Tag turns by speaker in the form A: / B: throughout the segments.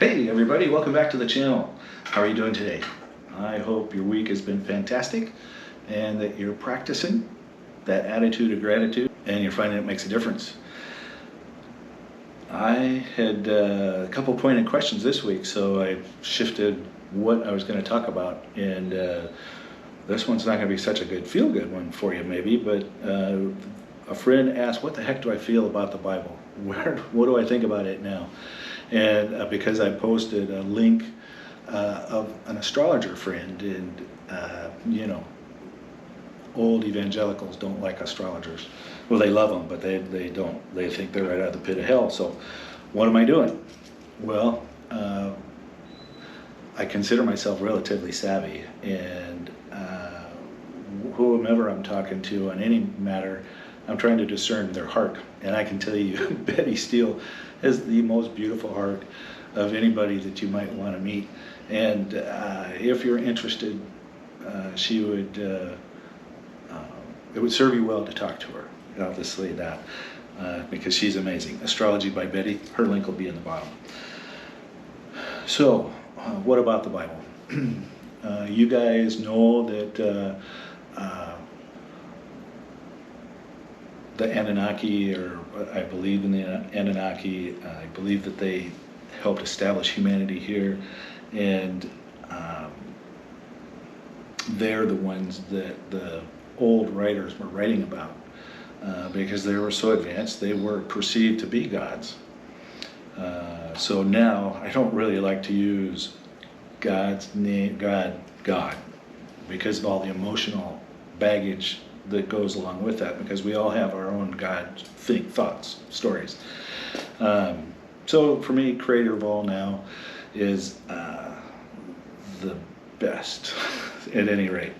A: Hey everybody, welcome back to the channel. How are you doing today? I hope your week has been fantastic and that you're practicing that attitude of gratitude and you're finding it makes a difference. I had a couple pointed questions this week, so I shifted what I was going to talk about, and this one's not going to be such a good feel-good one for you maybe, but a friend asked, what the heck do I feel about the Bible? What do I think about it now? And because I posted a link of an astrologer friend, and old evangelicals don't like astrologers. Well, they love them, but they don't. They think they're right out of the pit of hell. So what am I doing? Well, I consider myself relatively savvy, and whomever I'm talking to on any matter, I'm trying to discern their heart. And I can tell you, Betty Steele has the most beautiful heart of anybody that you might want to meet. And if you're interested, she would, it would serve you well to talk to her. I'll just say that, because she's amazing. Astrology by Betty, her link will be in the bottom. So, what about the Bible? You guys know that the Anunnaki, or I believe in the Anunnaki, I believe that they helped establish humanity here, and they're the ones that the old writers were writing about, because they were so advanced, they were perceived to be gods. So now I don't really like to use God's name, God, because of all the emotional baggage that goes along with that, because we all have our own God thoughts, stories. So for me, creator of all now is the best at any rate.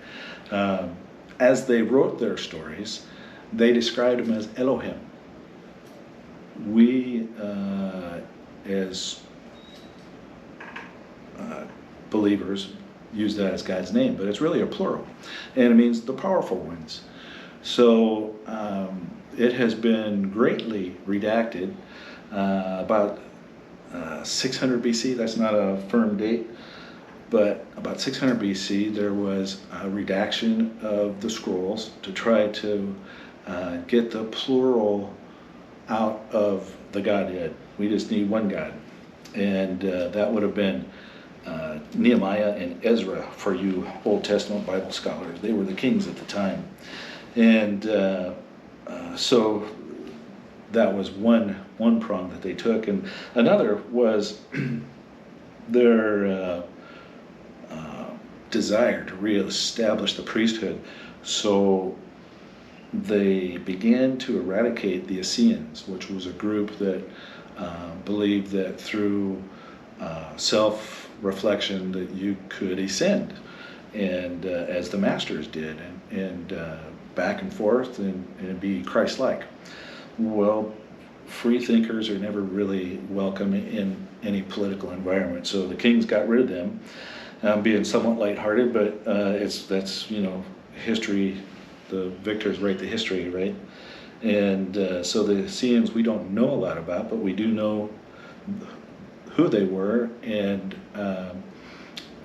A: As they wrote their stories, they described him as Elohim. We, as believers, use that as God's name, but it's really a plural, and it means the powerful ones. So it has been greatly redacted. About 600 BC, that's not a firm date, but about 600 BC there was a redaction of the scrolls to try to get the plural out of the Godhead. We just need one God, and that would have been Nehemiah and Ezra for you Old Testament Bible scholars. They were the kings at the time. And so that was one prong that they took, and another was their desire to reestablish the priesthood. So they began to eradicate the Essenes, which was a group that believed that through self-reflection that you could ascend, and as the masters did, and back and forth and be Christ-like. Well, free thinkers are never really welcome in any political environment, so the kings got rid of them. I'm being somewhat lighthearted, but that's history. The victors write the history, right? And so the Essenes we don't know a lot about, but we do know who they were and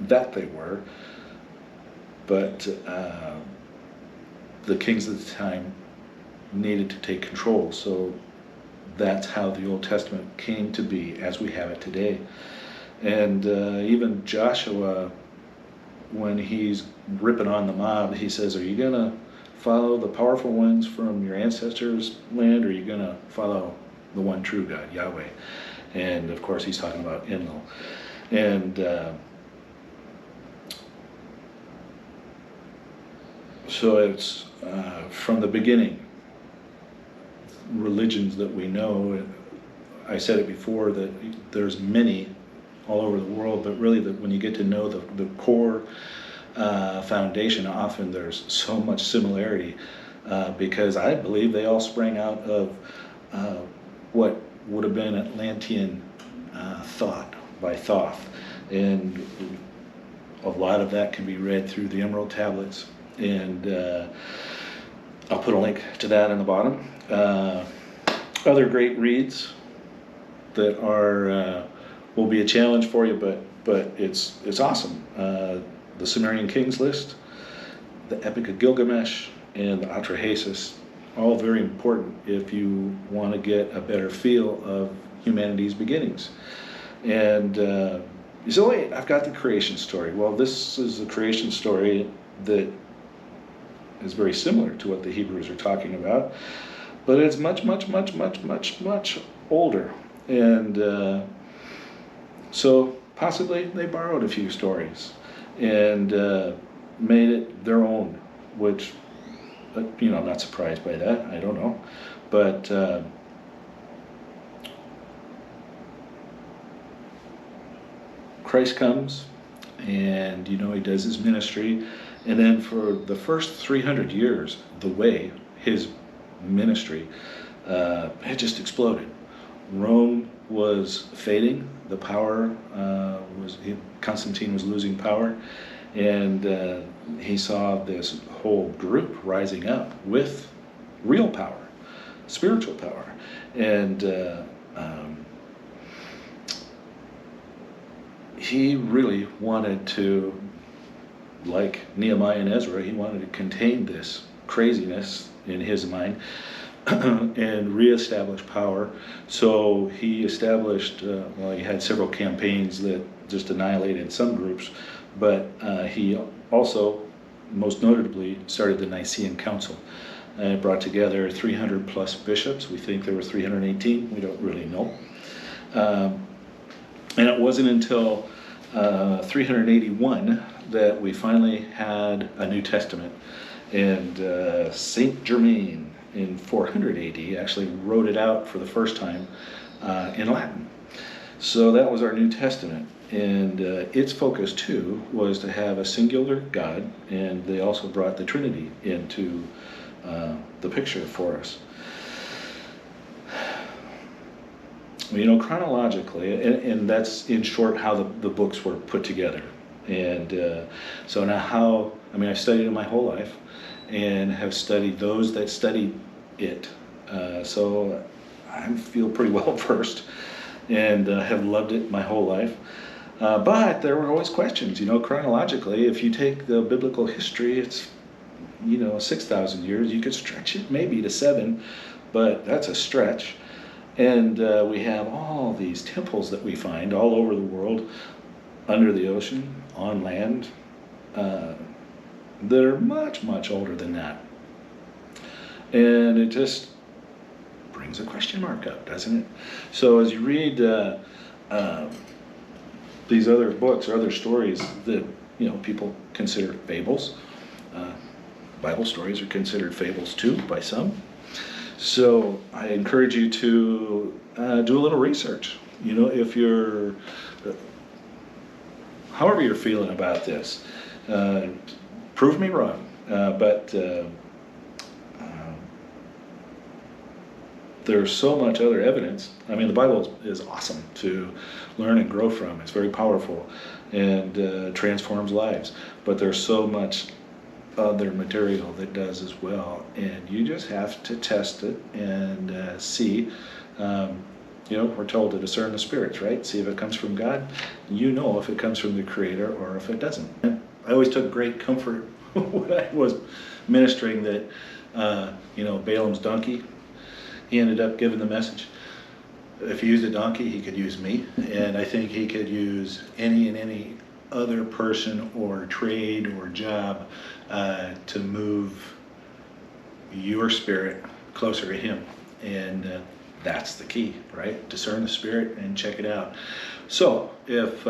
A: that they were. But the kings at the time needed to take control, so that's how the Old Testament came to be as we have it today. And even Joshua, when he's ripping on the mob, he says, are you going to follow the powerful ones from your ancestors' land, or are you going to follow the one true God, Yahweh? And of course he's talking about Enlil. And so it's from the beginning, religions that we know, I said it before that there's many all over the world, but really when you get to know the core foundation, often there's so much similarity, because I believe they all sprang out of what would have been Atlantean thought by Thoth, and a lot of that can be read through the Emerald Tablets, and I'll put a link to that in the bottom. Other great reads that are will be a challenge for you, but it's awesome. The Sumerian Kings list, the Epic of Gilgamesh, and the Atrahasis, all very important if you want to get a better feel of humanity's beginnings. And you say, wait, I've got the creation story. Well, this is a creation story that is very similar to what the Hebrews are talking about, but it's much, much, much, much, much, much older. And so possibly they borrowed a few stories and made it their own, which, I'm not surprised by that. I don't know. But Christ comes, and he does his ministry, and then for the first 300 years, the way, his ministry, had just exploded. Rome was fading, the power Constantine was losing power, and he saw this whole group rising up with real power, spiritual power, and he really wanted to, like Nehemiah and Ezra, he wanted to contain this craziness in his mind and reestablish power. So he established, he had several campaigns that just annihilated some groups, but he also, most notably, started the Nicene Council. And it brought together 300 plus bishops. We think there were 318. We don't really know. And it wasn't until 381 that we finally had a New Testament. And Saint Germain in 400 AD actually wrote it out for the first time in Latin. So that was our New Testament. And its focus too was to have a singular God, and they also brought the Trinity into the picture for us. Chronologically, and that's in short how the books were put together. And so now I've studied it my whole life and have studied those that studied it. So I feel pretty well versed and have loved it my whole life. But there were always questions, chronologically. If you take the biblical history, it's 6,000 years. You could stretch it maybe to 7, but that's a stretch. And we have all these temples that we find all over the world, under the ocean, on land, that are much, much older than that. And it just brings a question mark up, doesn't it? So as you read these other books or other stories that people consider fables, Bible stories are considered fables too by some. So I encourage you to do a little research. If you're, however you're feeling about this, prove me wrong. But there's so much other evidence. The Bible is awesome to learn and grow from. It's very powerful and transforms lives. But there's so much other material that does as well, and you just have to test it and see. We're told to discern the spirits, right? See if it comes from God. If it comes from the Creator or if it doesn't. I always took great comfort when I was ministering that Balaam's donkey, he ended up giving the message. If he used a donkey, he could use me, and I think he could use any other person or trade or job to move your spirit closer to him. And that's the key, right? Discern the spirit and check it out. So if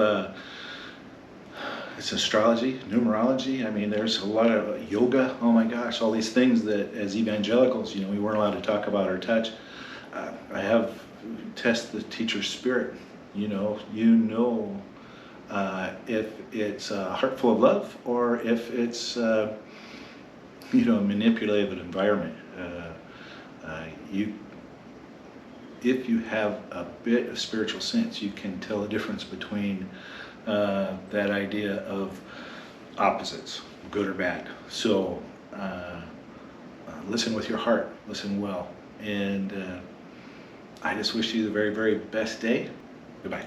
A: it's astrology, numerology, there's a lot of yoga, oh my gosh, all these things that as evangelicals, we weren't allowed to talk about or touch. I have test the teacher's spirit. If it's a heart full of love or if it's a manipulative environment. If you have a bit of spiritual sense, you can tell the difference between that idea of opposites, good or bad. So listen with your heart, listen well, and I just wish you the very, very best day. Goodbye.